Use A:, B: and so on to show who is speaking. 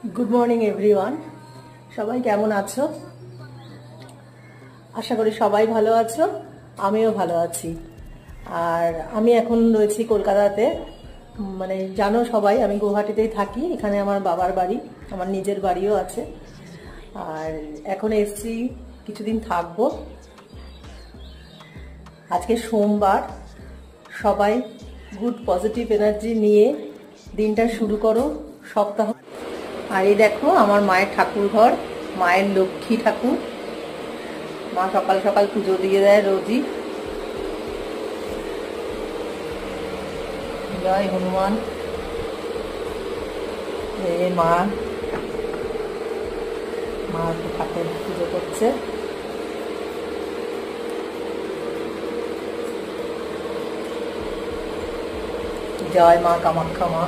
A: Good morning everyone. সবাই কেমন আছো? আশা করি সবাই ভালো আছো, আমিও ভালো আছি। আর আমি এখন রয়েছি কলকাতাতে। মানে জানো সবাই আমি গুয়াহাটিতেই থাকি, এখানে আমার বাবার বাড়ি, আমার নিজের বাড়িও আছে। আর এখন এসছি, কিছুদিন থাকবো। আজকে সোমবার, সবাই গুড পজিটিভ এনার্জি নিয়ে দিনটা শুরু করো, সপ্তাহ। আর এই দেখো আমার মায়ের ঠাকুর ঘর, মায়ের লক্ষ্মী ঠাকুর। মা সকাল সকাল পুজো দিয়ে দেয় রোজই। জয় হনুমান। মা মা ঠাকুর পুজো করছে। জয় মা কামাখ্যা মা।